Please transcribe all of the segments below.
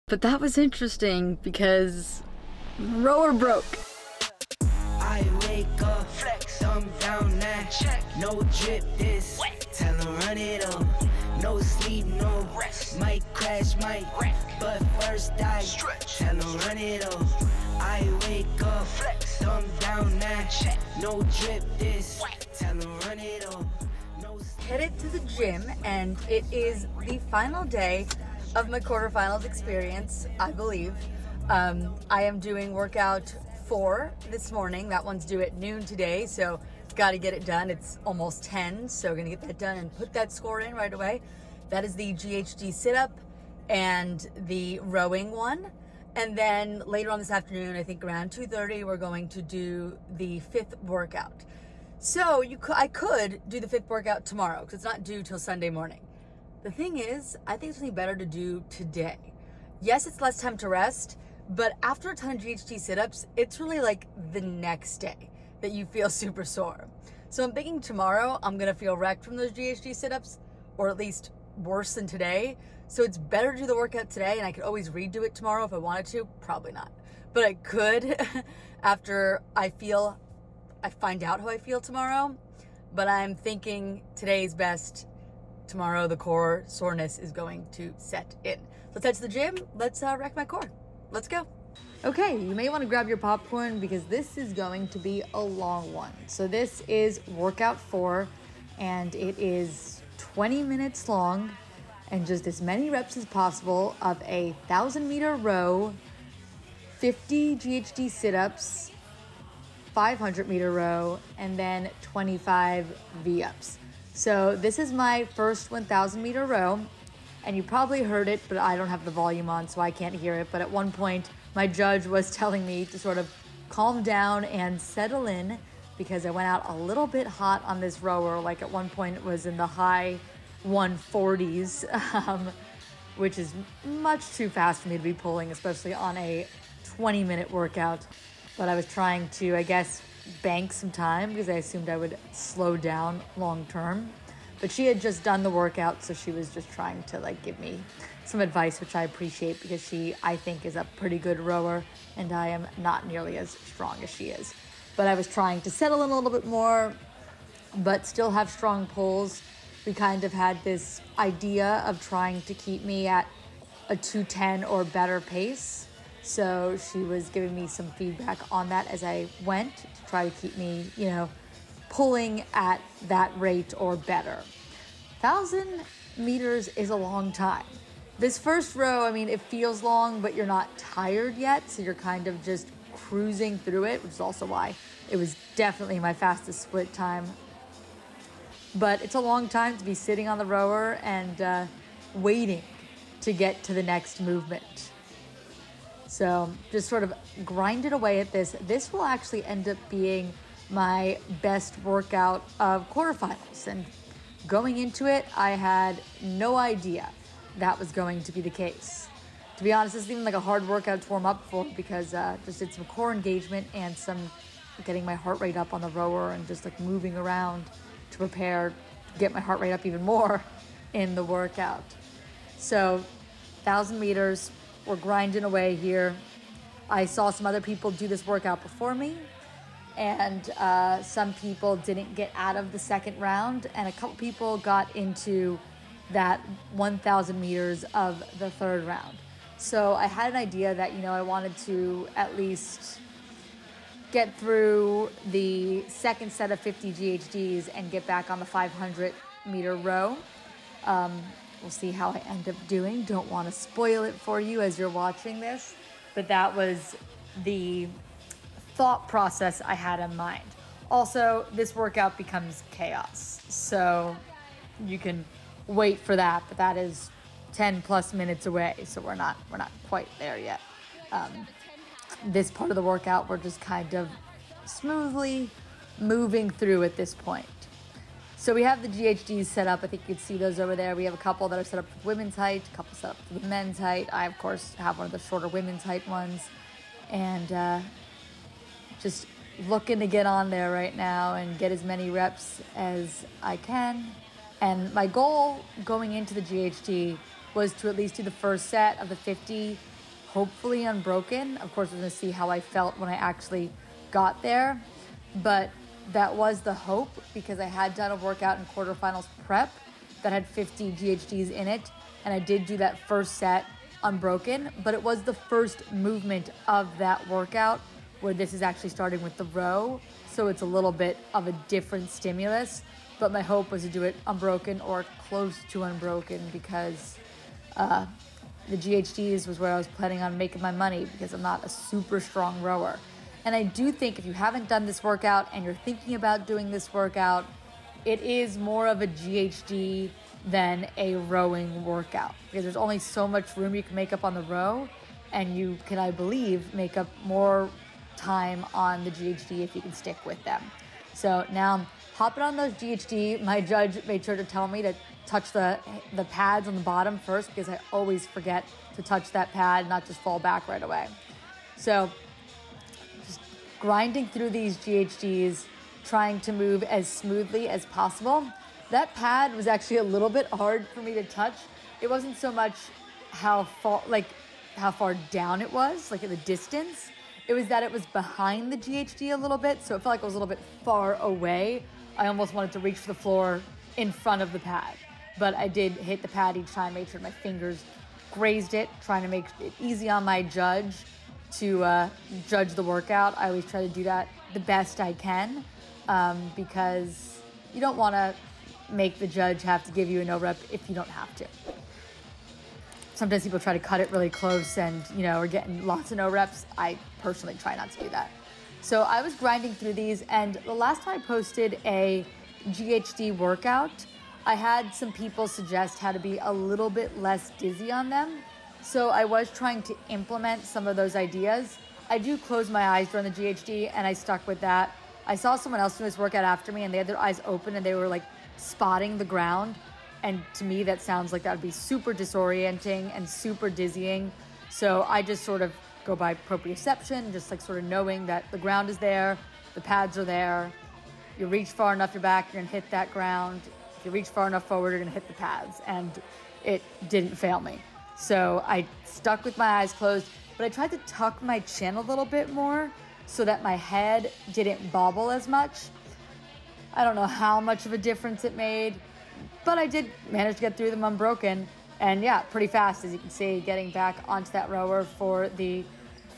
But that was interesting because rower broke. I wake up, flex, thumb down now, check, no drip this, tell her run it up, no sleep, no rest, might crash, might wreck, but first I stretch, tell her run it up. I wake up, flex, thumb down now, check, no drip this, tell her run it up. Headed to the gym, and it is the final day of my quarterfinals experience, I believe. I am doing workout 4 this morning. That one's due at noon today, so got to get it done. It's almost 10, so gonna get that done and put that score in right away. That is the GHD sit-up and the rowing one. And then later on this afternoon, I think around 2:30, we're going to do the 5th workout. So I could do the 5th workout tomorrow because it's not due till Sunday morning. The thing is, I think it's something better to do today. Yes, it's less time to rest, but after a ton of GHD sit-ups, it's really like the next day that you feel super sore. So I'm thinking tomorrow I'm gonna feel wrecked from those GHD sit-ups, or at least worse than today. So it's better to do the workout today, and I could always redo it tomorrow if I wanted to. Probably not, but I could after I find out how I feel tomorrow. But I'm thinking today's best. Tomorrow the core soreness is going to set in. Let's head to the gym. Let's wreck my core. Let's go. Okay, you may want to grab your popcorn because this is going to be a long one. So this is workout 4, and it is 20 minutes long and just as many reps as possible of a 1,000-meter row, 50 GHD sit-ups, 500-meter row, and then 25 V-ups. So this is my first 1,000-meter row, and you probably heard it, but I don't have the volume on, so I can't hear it. But at one point, my judge was telling me to sort of calm down and settle in because I went out a little bit hot on this rower. Like at one point, it was in the high 140s, which is much too fast for me to be pulling, especially on a 20-minute workout. But I was trying to, I guess, bank some time because I assumed I would slow down long term. But she had just done the workout, so she was just trying to like give me some advice, which I appreciate because she, I think, is a pretty good rower and I am not nearly as strong as she is. But I was trying to settle in a little bit more, but still have strong pulls. We kind of had this idea of trying to keep me at a 210 or better pace. So she was giving me some feedback on that as I went to try to keep me, pulling at that rate or better. 1,000 meters is a long time. This first row, I mean, it feels long, but you're not tired yet. So you're kind of just cruising through it, which is also why it was definitely my fastest split time. But it's a long time to be sitting on the rower and waiting to get to the next movement. So just sort of grinded away at this. This will actually end up being my best workout of quarterfinals. And going into it, I had no idea that was going to be the case. To be honest, this isn't even like a hard workout to warm up for because just did some core engagement and some getting my heart rate up on the rower and just like moving around to prepare to get my heart rate up even more in the workout. So 1,000 meters. We're grinding away here. I saw some other people do this workout before me, and some people didn't get out of the second round, and a couple people got into that 1,000 meters of the third round. So I had an idea that, I wanted to at least get through the second set of 50 GHDs and get back on the 500-meter row. We'll see how I end up doing. Don't want to spoil it for you as you're watching this, but that was the thought process I had in mind. Also, this workout becomes chaos, so you can wait for that, but that is 10 plus minutes away, so we're not quite there yet. This part of the workout, we're just kind of smoothly moving through at this point. So we have the GHDs set up. I think you can see those over there. We have a couple that are set up for women's height, a couple set up for the men's height. I, of course, have one of the shorter women's height ones. And just looking to get on there right now and get as many reps as I can. And my goal going into the GHD was to at least do the first set of the 50 hopefully unbroken. Of course, we're gonna see how I felt when I actually got there, but that was the hope because I had done a workout in quarterfinals prep that had 50 GHDs in it, and I did do that first set unbroken, but it was the first movement of that workout where this is actually starting with the row, so it's a little bit of a different stimulus, but my hope was to do it unbroken or close to unbroken because the GHDs was where I was planning on making my money because I'm not a super strong rower. And I do think if you haven't done this workout and you're thinking about doing this workout, it is more of a GHD than a rowing workout because there's only so much room you can make up on the row, and you can, I believe, make up more time on the GHD if you can stick with them. So now I'm hopping on those GHD. My judge made sure to tell me to touch the pads on the bottom first because I always forget to touch that pad, not just fall back right away. So just grinding through these GHDs, trying to move as smoothly as possible. That pad was actually a little bit hard for me to touch. It wasn't so much how far down it was, like at the distance. It was that it was behind the GHD a little bit, so it felt like it was a little bit far away. I almost wanted to reach for the floor in front of the pad. But I did hit the pad each time, made sure my fingers grazed it, trying to make it easy on my judge to judge the workout. I always try to do that the best I can because you don't want to make the judge have to give you a no rep if you don't have to. Sometimes people try to cut it really close and, are getting lots of no reps. I personally try not to do that. So I was grinding through these, and the last time I posted a GHD workout, I had some people suggest how to be a little bit less dizzy on them. So I was trying to implement some of those ideas. I do close my eyes during the GHD, and I stuck with that. I saw someone else do this workout after me, and they had their eyes open, and they were like spotting the ground. And to me, that sounds like that would be super disorienting and super dizzying. So I just sort of go by proprioception, just like sort of knowing that the ground is there, the pads are there. You reach far enough your back, you're gonna hit that ground. If you reach far enough forward, you're gonna hit the pads. And it didn't fail me. So I stuck with my eyes closed, but I tried to tuck my chin a little bit more so that my head didn't bobble as much. I don't know how much of a difference it made, but I did manage to get through them unbroken. And yeah, pretty fast, as you can see, getting back onto that rower for the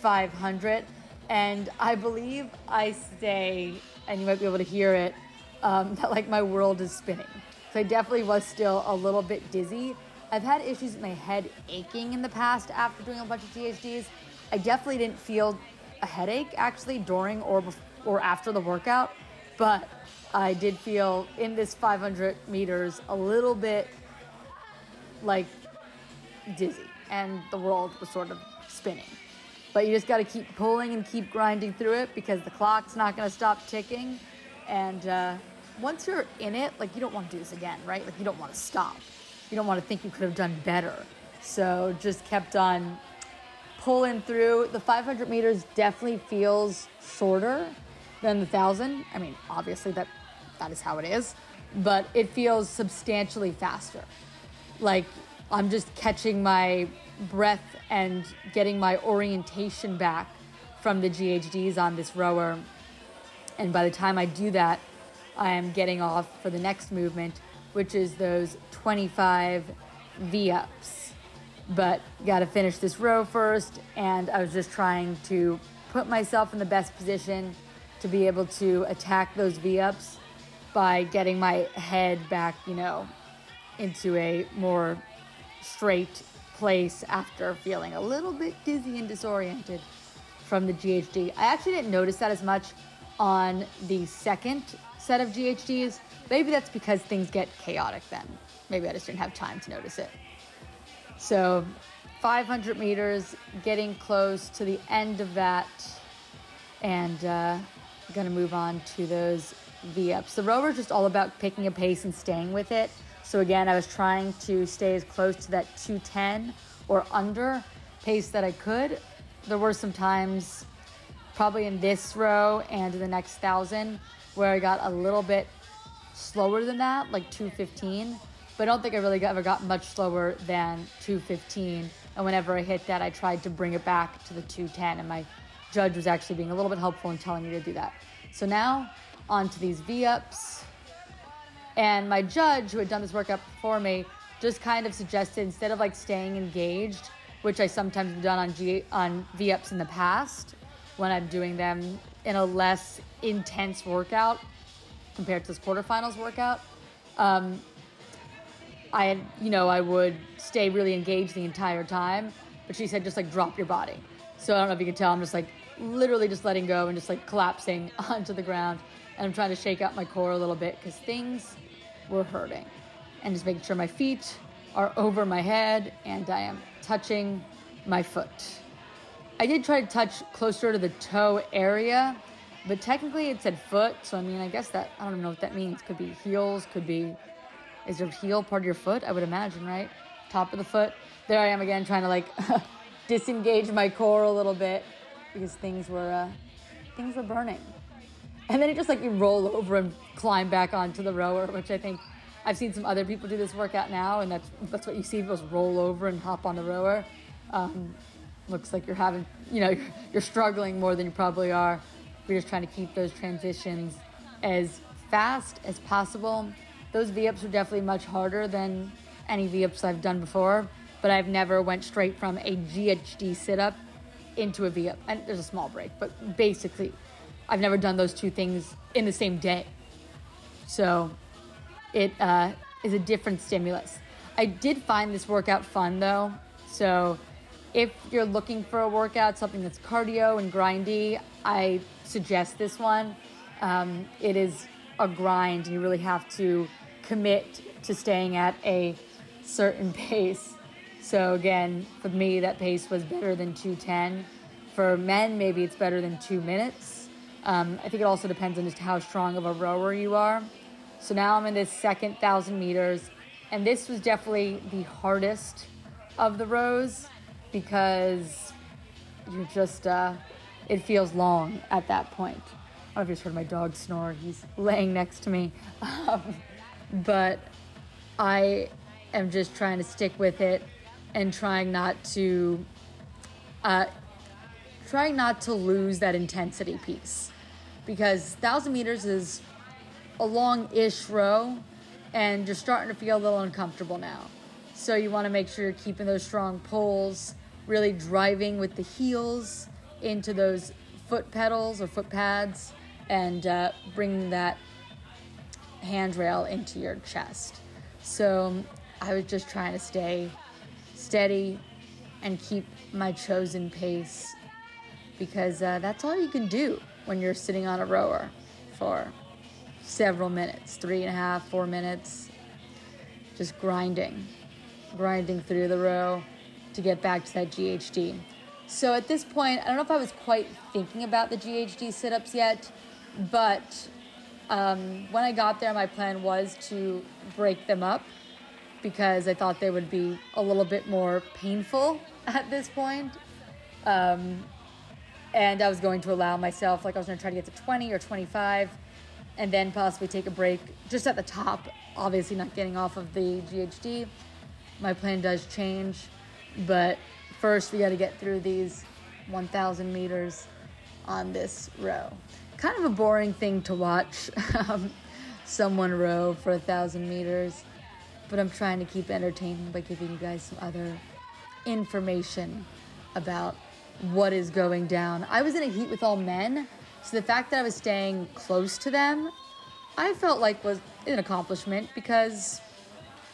500. And I believe I stay, and you might be able to hear it, that like my world is spinning. So I definitely was still a little bit dizzy. I've had issues with my head aching in the past after doing a bunch of GHDs. I definitely didn't feel a headache actually during or after the workout, but I did feel in this 500 meters a little bit like dizzy, and the world was sort of spinning. But you just got to keep pulling and keep grinding through it because the clock's not going to stop ticking. And once you're in it, like, you don't want to do this again, right? Like, you don't want to stop. You don't want to think you could have done better. So just kept on pulling through. The 500 meters definitely feels shorter than the 1,000. I mean, obviously that is how it is, but it feels substantially faster. Like, I'm just catching my breath and getting my orientation back from the GHDs on this rower. And by the time I do that, I am getting off for the next movement, which is those 25 V-ups. But got to finish this row first, and I was just trying to put myself in the best position to be able to attack those V-ups by getting my head back, into a more straight place after feeling a little bit dizzy and disoriented from the GHD. I actually didn't notice that as much on the second set of GHDs. Maybe that's because things get chaotic then. Maybe I just didn't have time to notice it. So 500 meters, getting close to the end of that, and gonna move on to those V-ups. The rower is just all about picking a pace and staying with it. So again, I was trying to stay as close to that 210 or under pace that I could. There were some times, probably in this row and in the next 1,000, where I got a little bit slower than that, like 215. But I don't think I really ever got much slower than 215. And And whenever I hit that, I tried to bring it back to the 210. And my judge was actually being a little bit helpful in telling me to do that. So now onto these V-ups. And my judge, who had done this workout for me, just kind of suggested, instead of like staying engaged, which I sometimes have done on V-ups in the past, when I'm doing them in a less intense workout compared to this quarterfinals workout, I would stay really engaged the entire time. But she said, just like drop your body. So I don't know if you can tell, I'm just like literally just letting go and just like collapsing onto the ground. And I'm trying to shake out my core a little bit because things were hurting. And just making sure my feet are over my head and I am touching my foot. I did try to touch closer to the toe area, but technically it said foot. So, I mean, I guess that, I don't know what that means. Could be heels, could be, is your heel part of your foot? I would imagine, right? Top of the foot. There I am again trying to like disengage my core a little bit because things were burning. And then it just like you roll over and climb back onto the rower, which I think I've seen some other people do this workout now, and that's what you see, people just roll over and hop on the rower. Looks like you're having, you're struggling more than you probably are. You're just trying to keep those transitions as fast as possible. Those V-ups are definitely much harder than any V-ups I've done before, but I've never went straight from a GHD sit-up into a V-up. And there's a small break, but basically I've never done those two things in the same day. So it is a different stimulus. I did find this workout fun though. So if you're looking for a workout, something that's cardio and grindy, I suggest this one. It is a grind and you really have to commit to staying at a certain pace. So again, for me, that pace was better than 2:10. For men, maybe it's better than 2 minutes. I think it also depends on just how strong of a rower you are. So now I'm in this second 1,000 meters, and this was definitely the hardest of the rows because you're just, it feels long at that point. I don't know if you just heard my dog snore. He's laying next to me. But I am just trying to stick with it and trying not to lose that intensity piece, because 1,000 meters is a long-ish row and you're starting to feel a little uncomfortable now. So you want to make sure you're keeping those strong pulls, really driving with the heels into those foot pedals or foot pads, and bringing that handrail into your chest. So I was just trying to stay steady and keep my chosen pace, because that's all you can do when you're sitting on a rower for several minutes, 3.5, 4 minutes, just grinding through the row to get back to that GHD. So at this point, I don't know if I was quite thinking about the GHD sit-ups yet, but when I got there, my plan was to break them up because I thought they would be a little bit more painful at this point. And I was going to allow myself, like I was going to try to get to 20 or 25 and then possibly take a break just at the top, obviously not getting off of the GHD. My plan does change, but first we got to get through these 1,000 meters on this row. Kind of a boring thing to watch, someone row for 1,000 meters, but I'm trying to keep entertaining by giving you guys some other information about what is going down. I was in a heat with all men, so the fact that I was staying close to them, I felt like was an accomplishment, because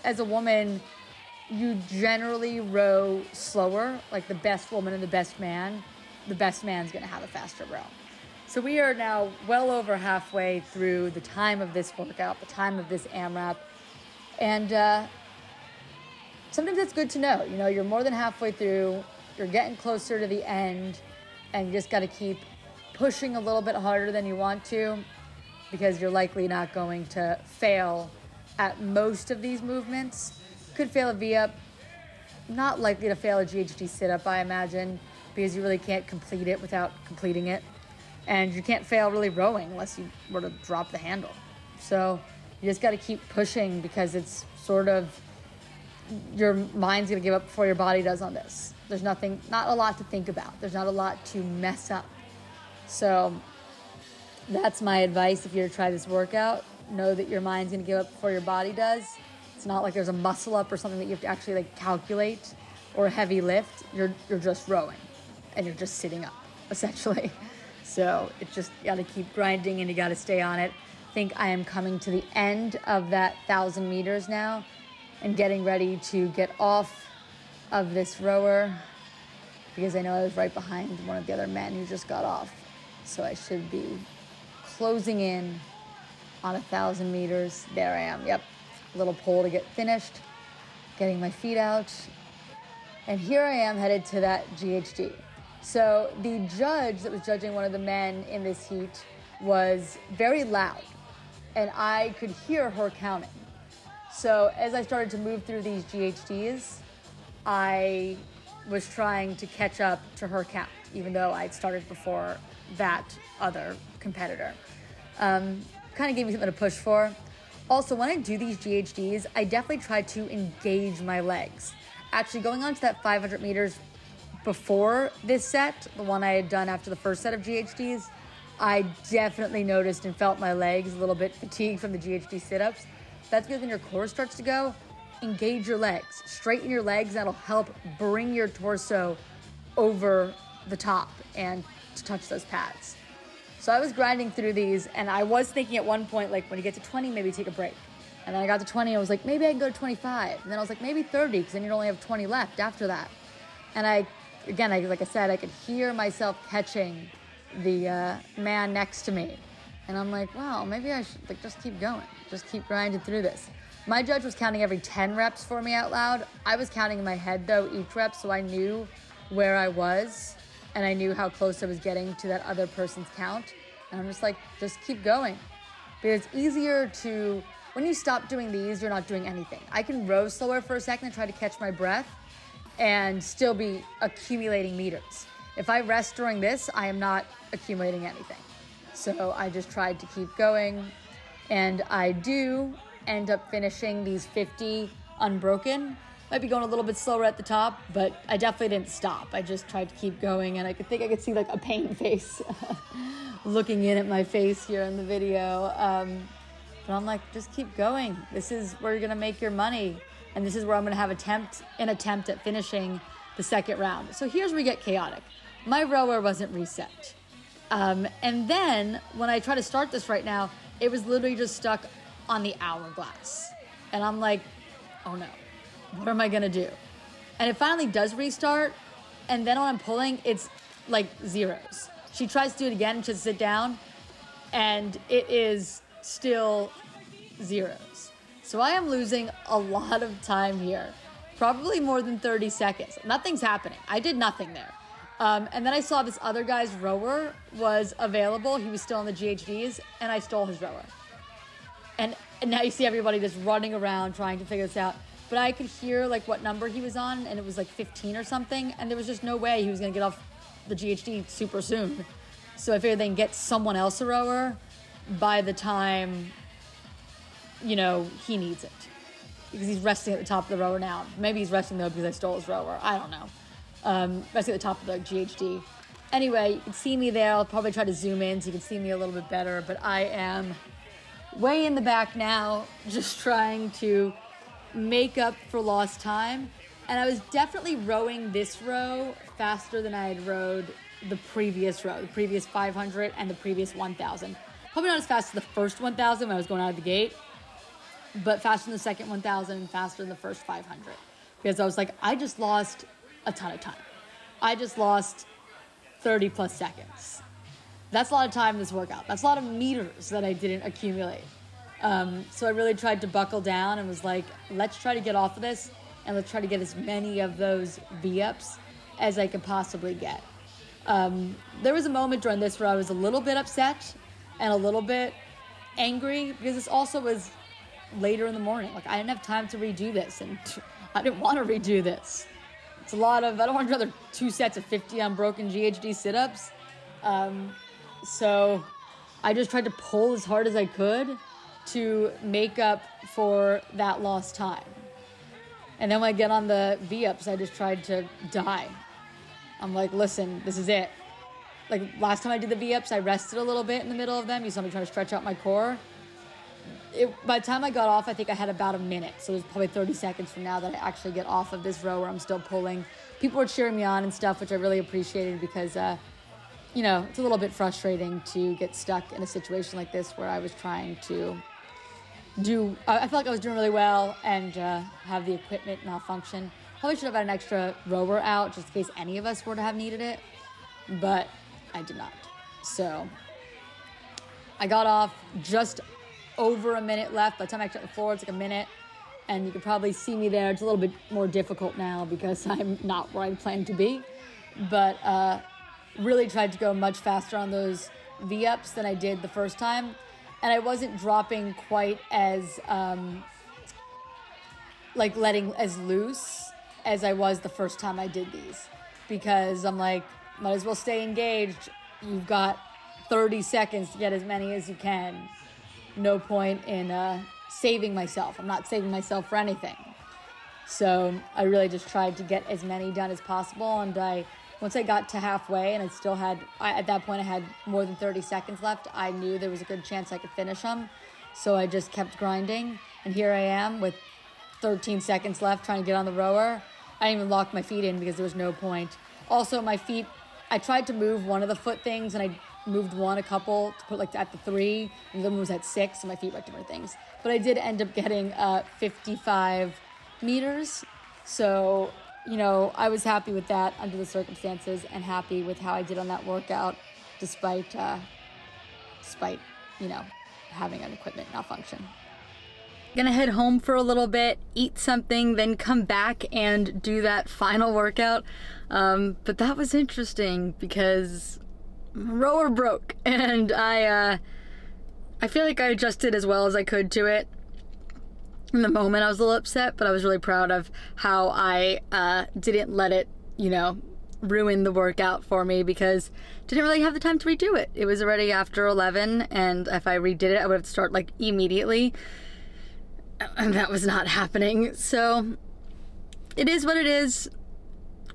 as a woman, you generally row slower, like the best woman and the best man's gonna have a faster row. So we are now well over halfway through the time of this workout, the time of this AMRAP, and sometimes that's good to know. You know, you're more than halfway through, you're getting closer to the end, and you just got to keep pushing a little bit harder than you want to, because you're likely not going to fail at most of these movements. Could fail a V-up, not likely to fail a GHD sit-up, I imagine, because you really can't complete it without completing it. And you can't fail really rowing unless you were to drop the handle. So you just got to keep pushing, because it's sort of your mind's gonna give up before your body does on this. There's not a lot to think about. There's not a lot to mess up. So that's my advice if you're to try this workout. Know that your mind's gonna give up before your body does. It's not like there's a muscle up or something that you have to actually like calculate or a heavy lift. You're just rowing and you're just sitting up, essentially. So it's just, you gotta keep grinding and you gotta stay on it. I think I am coming to the end of that 1,000 meters now and getting ready to get off of this rower because I know I was right behind one of the other men who just got off. So I should be closing in on 1,000 meters. There I am, yep. Little pole to get finished, getting my feet out. And here I am headed to that GHD. So the judge that was judging one of the men in this heat was very loud and I could hear her counting. So as I started to move through these GHDs, I was trying to catch up to her count, even though I'd started before that other competitor. Kind of gave me something to push for. Also, when I do these GHDs, I definitely try to engage my legs. Actually, going on to that 500 meters before this set, the one I had done after the first set of GHDs, I definitely noticed and felt my legs a little bit fatigued from the GHD sit-ups. That's because when your core starts to go, engage your legs. Straighten your legs. That'll help bring your torso over the top and to touch those pads. So I was grinding through these, and I was thinking at one point, like, when you get to 20, maybe take a break. And then I got to 20, I was like, maybe I can go to 25. And then I was like, maybe 30, because then you'd only have 20 left after that. And like I said, I could hear myself catching the man next to me. And I'm like, wow, maybe I should just keep going. Just keep grinding through this. My judge was counting every 10 reps for me out loud. I was counting in my head, though, each rep, so I knew where I was. And I knew how close I was getting to that other person's count. And I'm just like, just keep going. Because it's easier to, when you stop doing these, you're not doing anything. I can row slower for a second and try to catch my breath and still be accumulating meters. If I rest during this, I am not accumulating anything. So I just tried to keep going. And I do end up finishing these 50 unbroken. Might be going a little bit slower at the top, but I definitely didn't stop. I just tried to keep going, and I could see like a pain face looking in at my face here in the video. But I'm like, just keep going. This is where you're gonna make your money, and this is where I'm gonna have an attempt at finishing the second round. So here's where we get chaotic. My rower wasn't reset. And then when I try to start this right now, it was literally just stuck on the hourglass. And I'm like, oh no. What am I gonna do? And it finally does restart, and then when I'm pulling, it's like zeros. She tries to do it again to sit down, and it is still zeros. So I am losing a lot of time here, probably more than 30 seconds. Nothing's happening. I did nothing there. And then I saw this other guy's rower was available. He was still in the GHDs, and I stole his rower. And now you see everybody just running around trying to figure this out. But I could hear like what number he was on, and it was like 15 or something, and there was just no way he was gonna get off the GHD super soon. So I figured they can get someone else a rower by the time, you know, he needs it. Because he's resting at the top of the rower now. Maybe he's resting though because I stole his rower. I don't know. Resting at the top of the GHD. Anyway, you can see me there. I'll probably try to zoom in so you can see me a little bit better, but I am way in the back now, just trying to make up for lost time. And I was definitely rowing this row faster than I had rowed the previous row, the previous 500 and the previous 1,000. Probably not as fast as the first 1,000 when I was going out of the gate, but faster than the second 1,000 and faster than the first 500. Because I was like, I just lost a ton of time. I just lost 30 plus seconds. That's a lot of time in this workout. That's a lot of meters that I didn't accumulate. So I really tried to buckle down and was like, let's try to get off of this and let's try to get as many of those V-ups as I could possibly get. There was a moment during this where I was a little bit upset and a little bit angry because this also was later in the morning. Like, I didn't have time to redo this, and I didn't want to redo this. It's a lot of, I don't want another 2 sets of 50 unbroken GHD sit-ups. So I just tried to pull as hard as I could to make up for that lost time. And then when I get on the V-ups, I just tried to die. I'm like, listen, this is it. Like last time I did the V-ups, I rested a little bit in the middle of them. You saw me trying to stretch out my core. By the time I got off, I think I had about a minute. So it was probably 30 seconds from now that I actually get off of this row where I'm still pulling. People were cheering me on and stuff, which I really appreciated because, you know, it's a little bit frustrating to get stuck in a situation like this where I was trying to I felt like I was doing really well and have the equipment malfunction. Probably should have had an extra rower out just in case any of us were to have needed it, but I did not. So I got off just over a minute left. By the time I checked the floor, it's like a minute, and you can probably see me there. It's a little bit more difficult now because I'm not where I planned to be, but really tried to go much faster on those V-ups than I did the first time. And I wasn't dropping quite as, like letting as loose as I was the first time I did these. Because I'm like, might as well stay engaged. You've got 30 seconds to get as many as you can. No point in saving myself. I'm not saving myself for anything. So I really just tried to get as many done as possible. And once I got to halfway and I still had, at that point I had more than 30 seconds left, I knew there was a good chance I could finish them. So I just kept grinding. And here I am with 13 seconds left trying to get on the rower. I didn't even lock my feet in because there was no point. Also, my feet, I tried to move one of the foot things and I moved one a couple to put like at the 3, and the other one was at 6, so my feet were at different things. But I did end up getting 55 meters. So, you know, I was happy with that under the circumstances and happy with how I did on that workout despite, you know, having an equipment malfunction. Gonna head home for a little bit, eat something, then come back and do that final workout. But that was interesting because my rower broke and I feel like I adjusted as well as I could to it. In the moment I was a little upset, but I was really proud of how I didn't let it, you know, ruin the workout for me because didn't really have the time to redo it. It was already after 11, and if I redid it, I would have to start like immediately, and that was not happening. So it is what it is.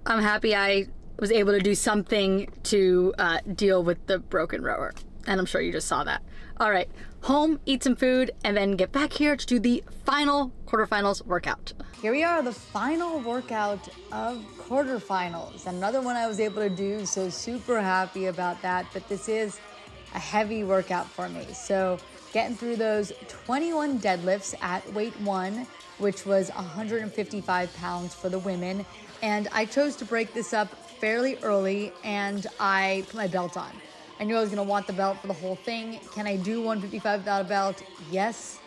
I'm happy I was able to do something to deal with the broken rower, and I'm sure you just saw that. All right, home, eat some food, and then get back here to do the final quarterfinals workout. Here we are, the final workout of quarterfinals. Another one I was able to do, so super happy about that. But this is a heavy workout for me. So getting through those 21 deadlifts at weight 1, which was 155 pounds for the women. And I chose to break this up fairly early, and I put my belt on. I knew I was gonna want the belt for the whole thing. Can I do 155 without a belt? Yes,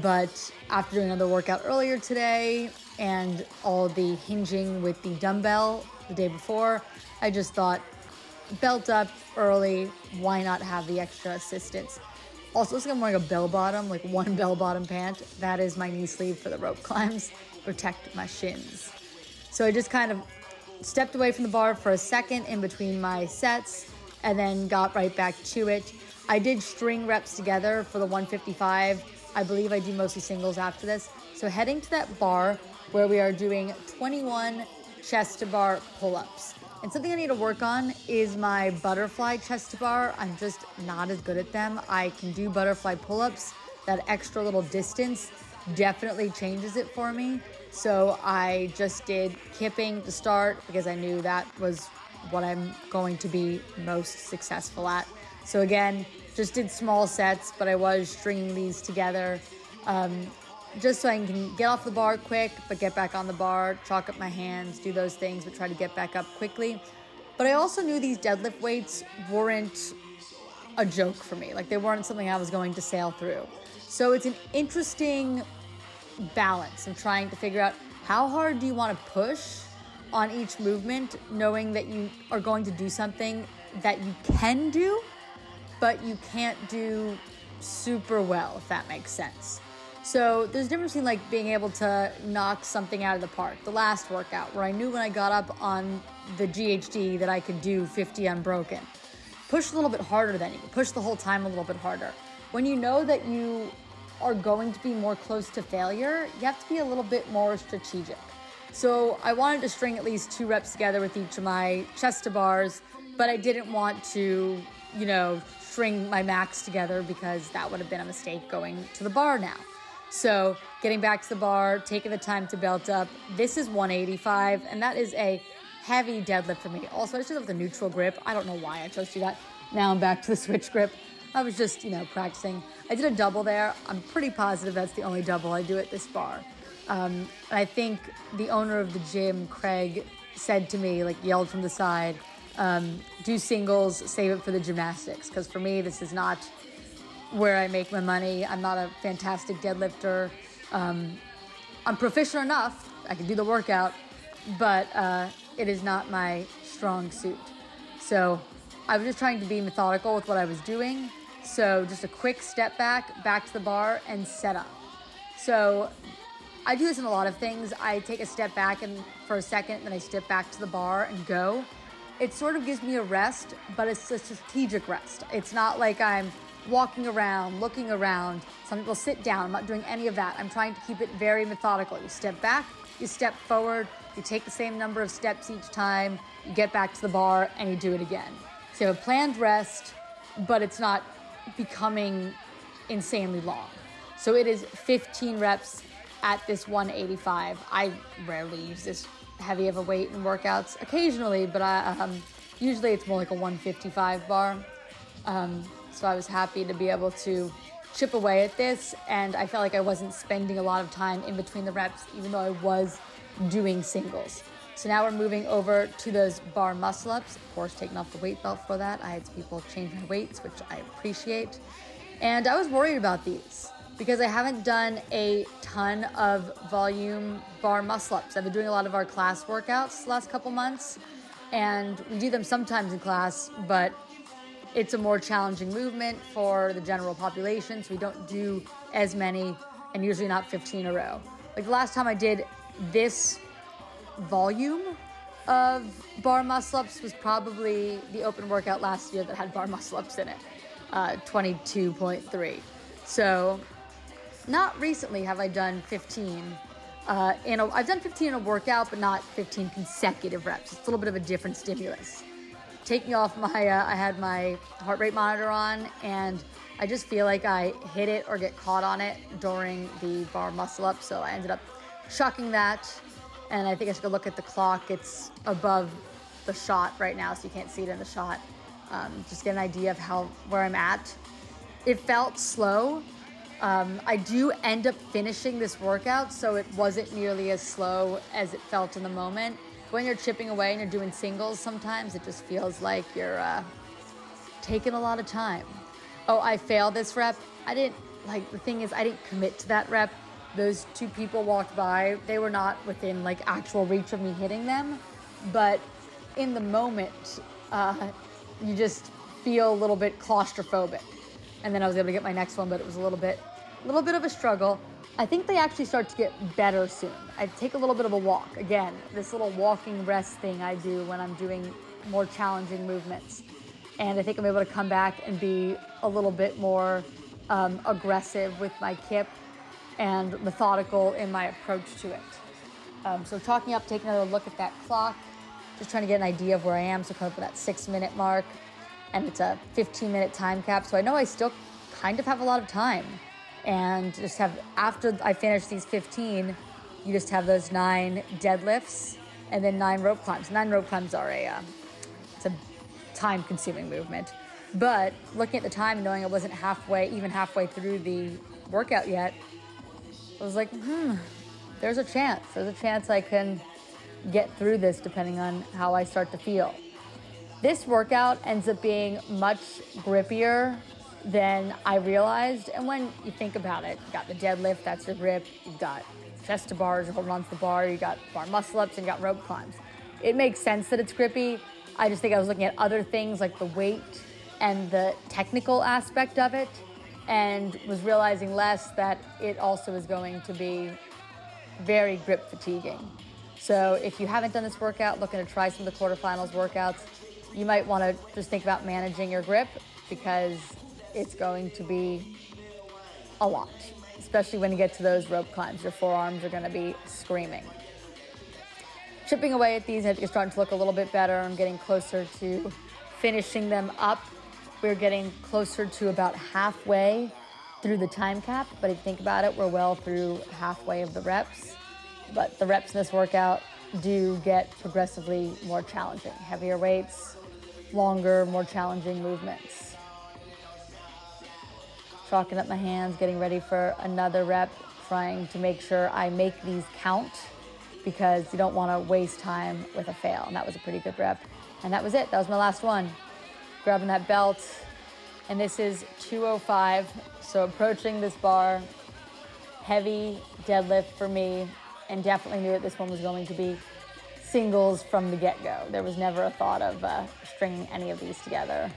but after doing another workout earlier today and all the hinging with the dumbbell the day before, I just thought, belt up early, why not have the extra assistance? Also, looks like I'm wearing a bell bottom, like one bell bottom pant. That is my knee sleeve for the rope climbs, protect my shins. So I just kind of stepped away from the bar for a second in between my sets, and then got right back to it. I did string reps together for the 155. I believe I do mostly singles after this. So heading to that bar where we are doing 21 chest to bar pull-ups. And something I need to work on is my butterfly chest to bar. I'm just not as good at them. I can do butterfly pull-ups. That extra little distance definitely changes it for me. So I just did kipping to start because I knew that was what I'm going to be most successful at. So again, just did small sets, but I was stringing these together just so I can get off the bar quick, but get back on the bar, chalk up my hands, do those things, but try to get back up quickly. But I also knew these deadlift weights weren't a joke for me. Like they weren't something I was going to sail through. So it's an interesting balance of trying to figure out how hard do you want to push on each movement, knowing that you are going to do something that you can do, but you can't do super well, if that makes sense. So there's a difference between like being able to knock something out of the park. The last workout where I knew when I got up on the GHD that I could do 50 unbroken. Push a little bit harder then. You can push the whole time a little bit harder. When you know that you are going to be more close to failure, you have to be a little bit more strategic. So I wanted to string at least 2 reps together with each of my chest to bars, but I didn't want to, you know, string my max together because that would have been a mistake going to the bar now. So getting back to the bar, taking the time to belt up. This is 185, and that is a heavy deadlift for me. Also, I just have the neutral grip. I don't know why I chose to do that. Now I'm back to the switch grip. I was just, you know, practicing. I did a double there. I'm pretty positive that's the only double I do at this bar. I think the owner of the gym, Craig, said to me, like yelled from the side, do singles, save it for the gymnastics. Because for me, this is not where I make my money. I'm not a fantastic deadlifter. I'm proficient enough. I can do the workout, but it is not my strong suit. So I was just trying to be methodical with what I was doing. So just a quick step back to the bar and set up. So I do this in a lot of things. I take a step back and for a second, then I step back to the bar and go. It sort of gives me a rest, but it's a strategic rest. It's not like I'm walking around, looking around. Some people sit down. I'm not doing any of that. I'm trying to keep it very methodical. You step back, you step forward, you take the same number of steps each time, you get back to the bar, and you do it again. So you have a planned rest, but it's not becoming insanely long. So it is 15 reps at this 185. I rarely use this heavy of a weight in workouts, occasionally, but usually it's more like a 155 bar. So I was happy to be able to chip away at this, and I felt like I wasn't spending a lot of time in between the reps, even though I was doing singles. So now we're moving over to those bar muscle-ups. Of course, taking off the weight belt for that. I had people change my weights, which I appreciate. And I was worried about these because I haven't done a ton of volume bar muscle-ups. I've been doing a lot of our class workouts the last couple months, and we do them sometimes in class, but it's a more challenging movement for the general population, so we don't do as many, and usually not 15 in a row. Like the last time I did this volume of bar muscle-ups was probably the open workout last year that had bar muscle-ups in it, 22.3. So not recently have I done 15. I've done 15 in a workout, but not 15 consecutive reps. It's a little bit of a different stimulus. Taking off I had my heart rate monitor on, and I just feel like I hit it or get caught on it during the bar muscle up. So I ended up chucking that, and I think I took a look at the clock. It's above the shot right now, so you can't see it in the shot. Just get an idea of where I'm at. It felt slow. I do end up finishing this workout, so it wasn't nearly as slow as it felt in the moment. When you're chipping away and you're doing singles, sometimes it just feels like you're taking a lot of time. Oh, I failed this rep. The thing is, I didn't commit to that rep. Those 2 people walked by. They were not within like actual reach of me hitting them, but in the moment, you just feel a little bit claustrophobic. And then I was able to get my next one, but it was a little bit of a struggle. I think they actually start to get better soon. I take a little bit of a walk. Again, this little walking rest thing I do when I'm doing more challenging movements. And I think I'm able to come back and be a little bit more aggressive with my kip and methodical in my approach to it. So talking up, taking another look at that clock, just trying to get an idea of where I am. So coming up with that 6-minute mark, and it's a 15-minute time cap. So I know I still kind of have a lot of time. And just after I finish these 15, you just have those 9 deadlifts and then 9 rope climbs. 9 rope climbs are it's a time-consuming movement. But looking at the time and knowing I wasn't even halfway through the workout yet, I was like, there's a chance. There's a chance I can get through this depending on how I start to feel. This workout ends up being much grippier than I realized. And when you think about it, you got the deadlift, that's your grip. You've got chest to bars, you're holding on to the bar. You got bar muscle ups and you got rope climbs. It makes sense that it's grippy. I just think I was looking at other things like the weight and the technical aspect of it, and was realizing less that it also is going to be very grip fatiguing. So if you haven't done this workout, looking to try some of the quarterfinals workouts, you might want to just think about managing your grip, because it's going to be a lot, especially when you get to those rope climbs. Your forearms are going to be screaming. chipping away at these, and it's starting to look a little bit better. I'm getting closer to finishing them up. We're getting closer to about halfway through the time cap, but if you think about it, we're well through halfway of the reps. But the reps in this workout do get progressively more challenging. Heavier weights, longer, more challenging movements. Chalking up my hands, getting ready for another rep, trying to make sure I make these count because you don't want to waste time with a fail. And that was a pretty good rep. And that was it. That was my last one. Grabbing that belt. And this is 205. So approaching this bar, heavy deadlift for me, and definitely knew that this one was going to be singles from the get-go. There was never a thought of stringing any of these together.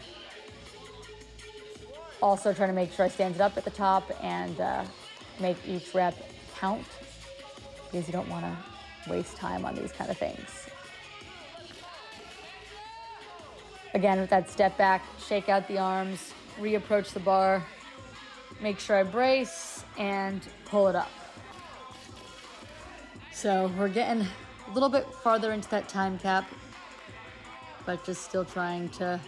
Also trying to make sure I stand it up at the top and make each rep count because you don't want to waste time on these kind of things. Again, with that step back, shake out the arms, reapproach the bar, make sure I brace and pull it up. So we're getting a little bit farther into that time cap, but just still trying to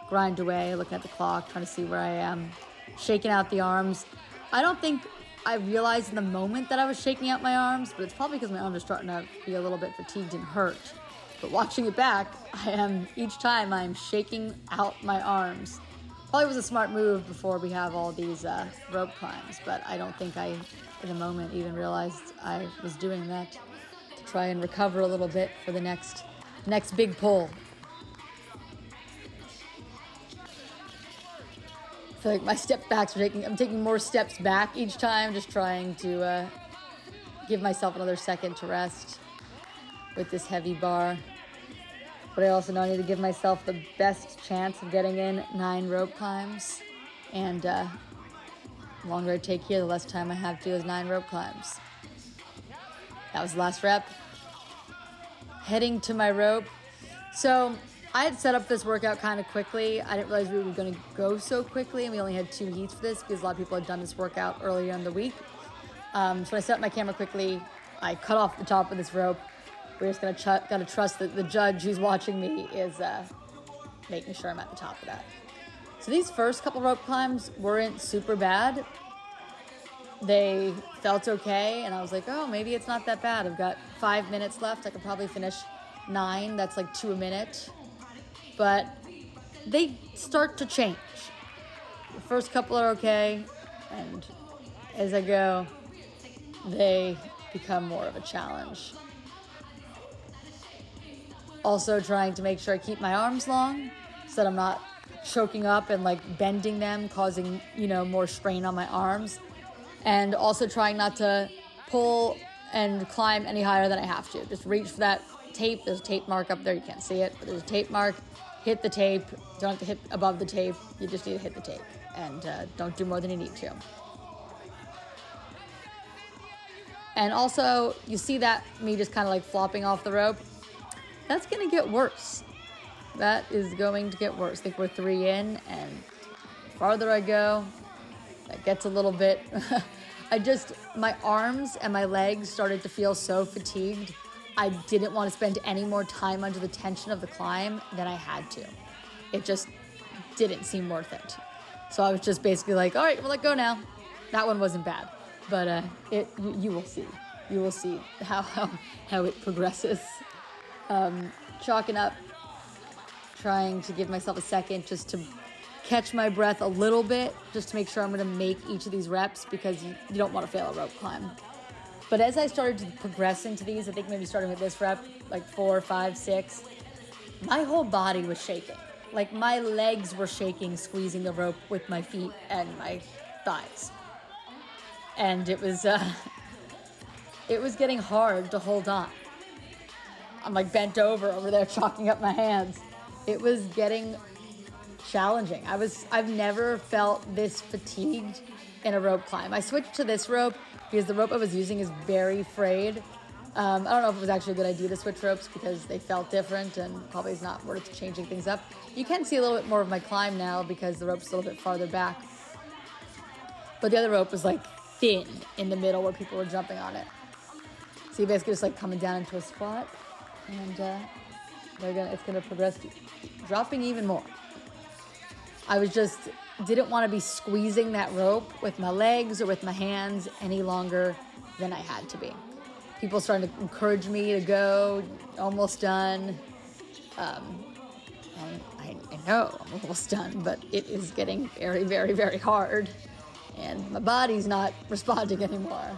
grind away, looking at the clock, trying to see where I am, shaking out the arms. I don't think I realized in the moment that I was shaking out my arms, but it's probably because my arms are starting to be a little bit fatigued and hurt. But watching it back, each time I'm shaking out my arms. Probably was a smart move before we have all these rope climbs, but I don't think I, in the moment, even realized I was doing that to try and recover a little bit for the next big pull. I feel like my step backs are I'm taking more steps back each time, just trying to give myself another second to rest with this heavy bar. But I also know I need to give myself the best chance of getting in 9 rope climbs. And the longer I take here, the less time I have to do those 9 rope climbs. That was the last rep. Heading to my rope. So I had set up this workout kind of quickly. I didn't realize we were going to go so quickly, and we only had 2 heats for this because a lot of people had done this workout earlier in the week. So I set up my camera quickly. I cut off the top of this rope. We're just gotta trust that the judge who's watching me is making sure I'm at the top of that. So these first couple rope climbs weren't super bad. They felt okay, and I was like, oh, maybe it's not that bad. I've got 5 minutes left. I could probably finish 9. That's like 2 a minute. But they start to change. The first couple are okay, and as I go, they become more of a challenge. Also trying to make sure I keep my arms long so that I'm not choking up and like bending them, causing, more strain on my arms. And also trying not to pull and climb any higher than I have to. Just reach for that tape. There's a tape mark up there. You can't see it, but there's a tape mark. Hit the tape. Don't have to hit above the tape. You just need to hit the tape. And don't do more than you need to. And also, you see that me just kind of like flopping off the rope. That's going to get worse. That is going to get worse. I think we're 3 in, and the farther I go, that gets a little bit... my arms and my legs started to feel so fatigued. I didn't want to spend any more time under the tension of the climb than I had to. It just didn't seem worth it. So I was just basically like, all right, we'll let go now. That one wasn't bad, but you will see. You will see how it progresses. Chalking up, trying to give myself a second just to catch my breath a little bit, just to make sure I'm going to make each of these reps because you don't want to fail a rope climb. But as I started to progress into these, I think maybe starting with this rep, like 4, 5, 6, my whole body was shaking. Like my legs were shaking, squeezing the rope with my feet and my thighs. And it was getting hard to hold on. I'm like bent over there, chalking up my hands. It was getting challenging. I've never felt this fatigued in a rope climb. I switched to this rope because the rope I was using is very frayed. I don't know if it was actually a good idea to switch ropes because they felt different and probably is not worth changing things up. You can see a little bit more of my climb now because the rope's a little bit farther back. But the other rope was like thin in the middle where people were jumping on it. So you basically just like coming down into a squat And it's gonna progress, dropping even more. I didn't want to be squeezing that rope with my legs or with my hands any longer than I had to be. People started to encourage me to go, almost done. And I know I'm almost done, but it is getting very, very, very hard. And my body's not responding anymore.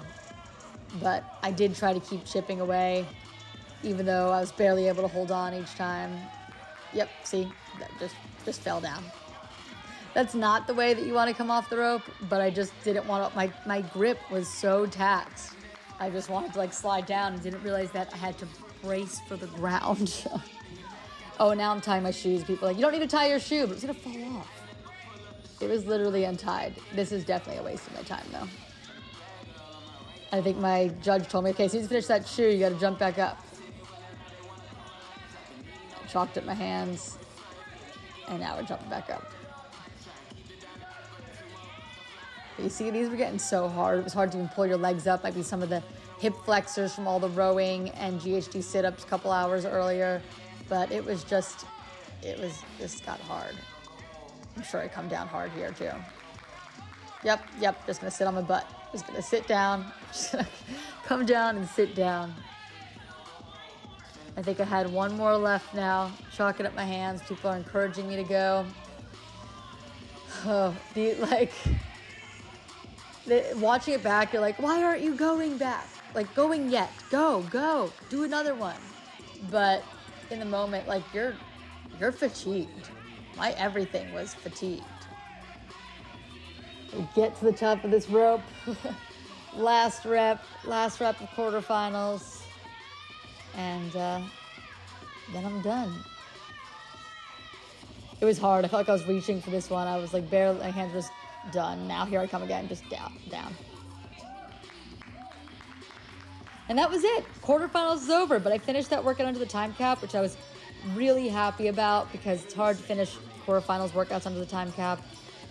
But I did try to keep chipping away, even though I was barely able to hold on each time. Yep, see, that just fell down. That's not the way that you want to come off the rope, but I just didn't want to, my grip was so taxed. I just wanted to like slide down and didn't realize that I had to brace for the ground. Oh, now I'm tying my shoes. People are like, you don't need to tie your shoe, but it's gonna fall off. It was literally untied. This is definitely a waste of my time though. I think my judge told me, okay, as soon as you finish that shoe, you gotta jump back up. I chalked up my hands, and now we're jumping back up. But you see, these were getting so hard. It was hard to even pull your legs up. Might be some of the hip flexors from all the rowing and GHD sit-ups a couple hours earlier. But it just got hard. I'm sure I come down hard here too. Yep, just gonna sit on my butt. Just gonna sit down, just gonna come down and sit down. I think I had one more left now. Chalking up my hands, people are encouraging me to go. Oh, watching it back, you're like, why aren't you going back? Like, going yet, go, do another one. But in the moment, like, you're fatigued. My everything was fatigued. We get to the top of this rope. last rep of quarterfinals. And then I'm done. It was hard. I felt like I was reaching for this one. I was like barely, my hands were just done. Now here I come again, just down. And that was it. Quarterfinals is over, but I finished that workout under the time cap, which I was really happy about because it's hard to finish quarterfinals workouts under the time cap.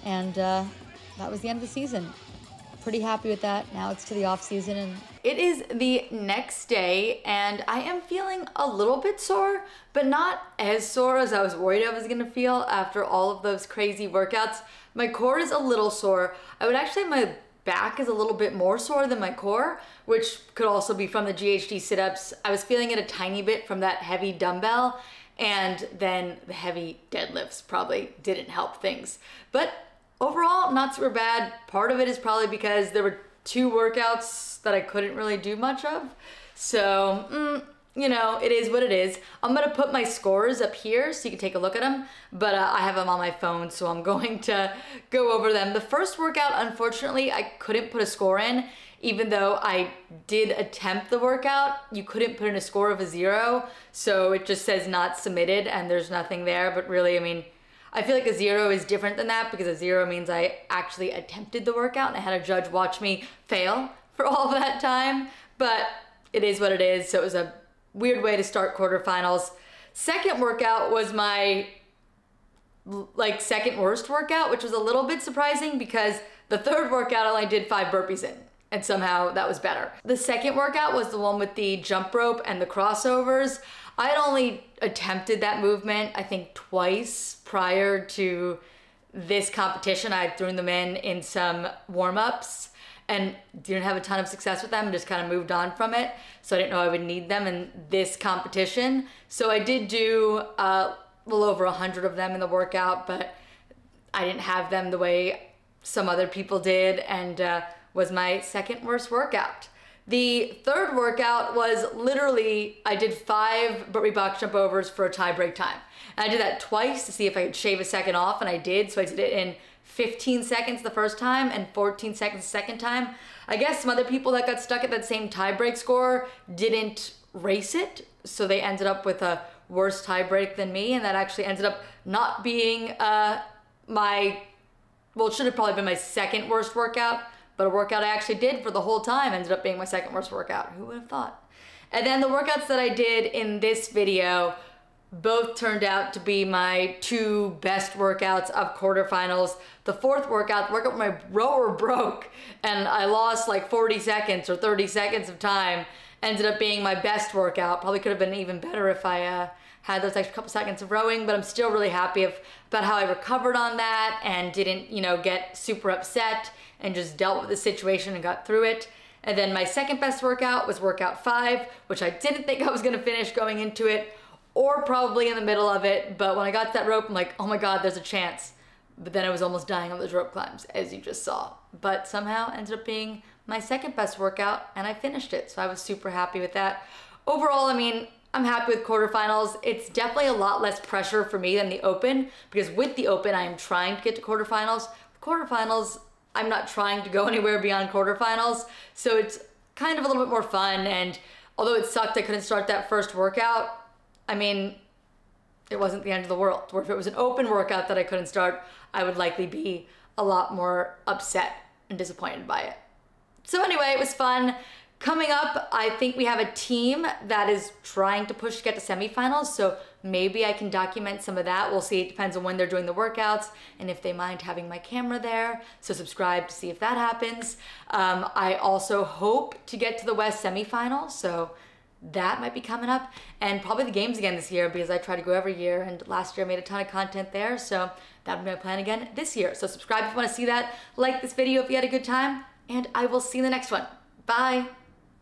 And that was the end of the season. Pretty happy with that. Now it's to the off season, and it is the next day and I am feeling a little bit sore, but not as sore as I was worried I was gonna feel after all of those crazy workouts. My core is a little sore. I would actually say my back is a little bit more sore than my core, which could also be from the GHD sit-ups. I was feeling it a tiny bit from that heavy dumbbell, and then the heavy deadlifts probably didn't help things. But overall, not super bad. Part of it is probably because there were 2 workouts that I couldn't really do much of. So, you know, it is what it is. I'm gonna put my scores up here so you can take a look at them, but I have them on my phone, so I'm going to go over them. The first workout, unfortunately, I couldn't put a score in, even though I did attempt the workout. You couldn't put in a score of a 0, so it just says not submitted and there's nothing there, but really, I mean, I feel like a 0 is different than that because a 0 means I actually attempted the workout and I had a judge watch me fail for all of that time, but it is what it is. So it was a weird way to start quarterfinals. Second workout was my second worst workout, which was a little bit surprising because the third workout I only did 5 burpees in, and somehow that was better. The second workout was the one with the jump rope and the crossovers. I had only attempted that movement, I think, twice prior to this competition. I had thrown them in some warm-ups and didn't have a ton of success with them, just kind of moved on from it. So I didn't know I would need them in this competition. So I did do a little over 100 of them in the workout, but I didn't have them the way some other people did, and was my second worst workout. The third workout was literally, I did 5 burpee box jump overs for a tie break time. And I did that twice to see if I could shave a second off, and I did. So I did it in 15 seconds the first time and 14 seconds the second time. I guess some other people that got stuck at that same tie break score didn't race it, so they ended up with a worse tie break than me, and that actually ended up not being well, it should have probably been my second worst workout, but a workout I actually did for the whole time ended up being my second worst workout. Who would have thought? And then the workouts that I did in this video both turned out to be my 2 best workouts of quarterfinals. The fourth workout, the workout where my rower broke and I lost like 40 seconds or 30 seconds of time. ended up being my best workout. Probably could have been even better if I had those extra couple seconds of rowing, but I'm still really happy about how I recovered on that and didn't, you know, get super upset and just dealt with the situation and got through it. And then my second best workout was workout 5, which I didn't think I was gonna finish going into it, or probably in the middle of it, but when I got to that rope, I'm like, oh my God, there's a chance. But then I was almost dying on those rope climbs, as you just saw. But somehow ended up being my second best workout, and I finished it, so I was super happy with that. Overall, I mean, I'm happy with quarterfinals. It's definitely a lot less pressure for me than the open, because with the open, I am trying to get to quarterfinals. Quarterfinals, I'm not trying to go anywhere beyond quarterfinals, so it's kind of a little bit more fun, and although it sucked I couldn't start that first workout, I mean, it wasn't the end of the world. Or if it was an open workout that I couldn't start, I would likely be a lot more upset and disappointed by it. So anyway, it was fun. Coming up, I think we have a team that is trying to push to get to semifinals, so maybe I can document some of that. We'll see, it depends on when they're doing the workouts and if they mind having my camera there, so subscribe to see if that happens. I also hope to get to the West semifinals, so that might be coming up, and probably the games again this year because I try to go every year, and last year I made a ton of content there, so that would be my plan again this year. So subscribe if you want to see that, like this video if you had a good time, and I will see you in the next one. Bye.